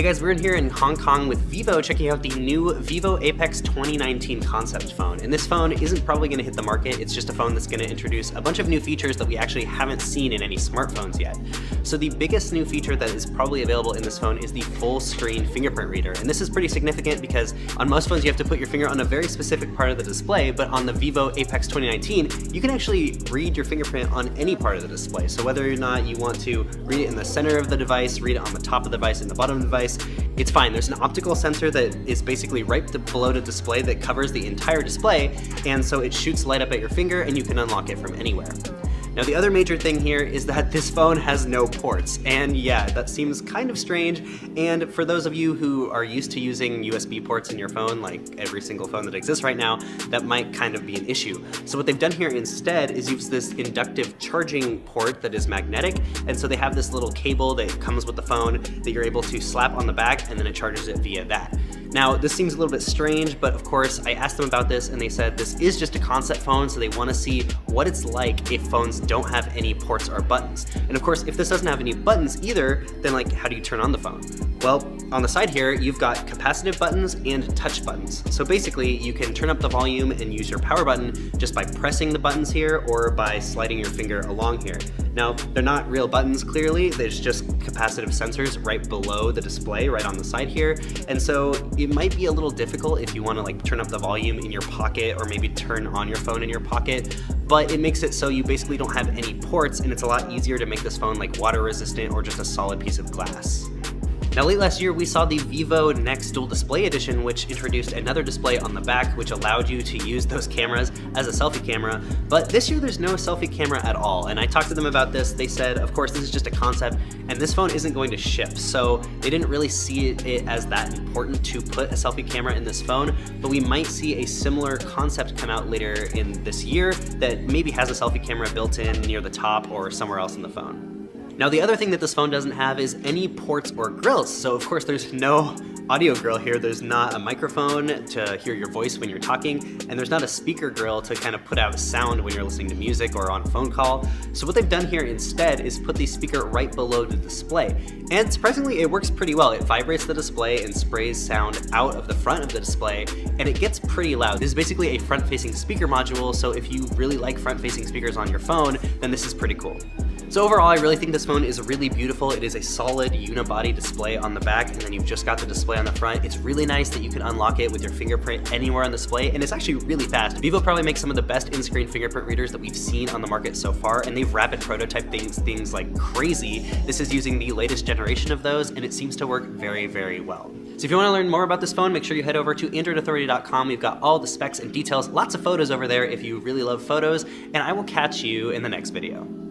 Hey guys, we're in here in Hong Kong with Vivo checking out the new Vivo Apex 2019 concept phone. And this phone isn't probably going to hit the market, it's just a phone that's going to introduce a bunch of new features that we actually haven't seen in any smartphones yet. So the biggest new feature that is probably available in this phone is the full screen fingerprint reader. And this is pretty significant because on most phones you have to put your finger on a very specific part of the display, but on the Vivo Apex 2019, you can actually read your fingerprint on any part of the display. So whether or not you want to read it in the center of the device, read it on the top of the device, in the bottom of the device, it's fine. There's an optical sensor that is basically right below the display that covers the entire display, and so it shoots light up at your finger and you can unlock it from anywhere. Now the other major thing here is that this phone has no ports, and yeah, that seems kind of strange, and for those of you who are used to using USB ports in your phone, like every single phone that exists right now, that might kind of be an issue. So what they've done here instead is use this inductive charging port that is magnetic, and so they have this little cable that comes with the phone that you're able to slap on the back, and then it charges it via that. Now, this seems a little bit strange, but of course, I asked them about this and they said this is just a concept phone, so they want to see what it's like if phones don't have any ports or buttons. And of course, if this doesn't have any buttons either, then like, how do you turn on the phone? Well, on the side here, you've got capacitive buttons and touch buttons. So basically, you can turn up the volume and use your power button just by pressing the buttons here or by sliding your finger along here. Now, they're not real buttons, clearly. There's just capacitive sensors right below the display, right on the side here. And so it might be a little difficult if you want to like turn up the volume in your pocket or maybe turn on your phone in your pocket, but it makes it so you basically don't have any ports, and it's a lot easier to make this phone like water resistant or just a solid piece of glass. Now late last year we saw the Vivo Next Dual Display Edition, which introduced another display on the back which allowed you to use those cameras as a selfie camera, but this year there's no selfie camera at all. And I talked to them about this. They said, of course, this is just a concept and this phone isn't going to ship, so they didn't really see it as that important to put a selfie camera in this phone, but we might see a similar concept come out later in this year that maybe has a selfie camera built in near the top or somewhere else in the phone. Now the other thing that this phone doesn't have is any ports or grills. So of course there's no audio grill here. There's not a microphone to hear your voice when you're talking, and there's not a speaker grill to kind of put out sound when you're listening to music or on a phone call. So what they've done here instead is put the speaker right below the display. And surprisingly, it works pretty well. It vibrates the display and sprays sound out of the front of the display, and it gets pretty loud. This is basically a front-facing speaker module, so if you really like front-facing speakers on your phone, then this is pretty cool. So overall, I really think this phone is really beautiful. It is a solid unibody display on the back, and then you've just got the display on the front. It's really nice that you can unlock it with your fingerprint anywhere on the display, and it's actually really fast. Vivo probably makes some of the best in-screen fingerprint readers that we've seen on the market so far, and they've rapid prototyped things like crazy. This is using the latest generation of those, and it seems to work very, very well. So if you want to learn more about this phone, make sure you head over to AndroidAuthority.com. We've got all the specs and details, lots of photos over there if you really love photos, and I will catch you in the next video.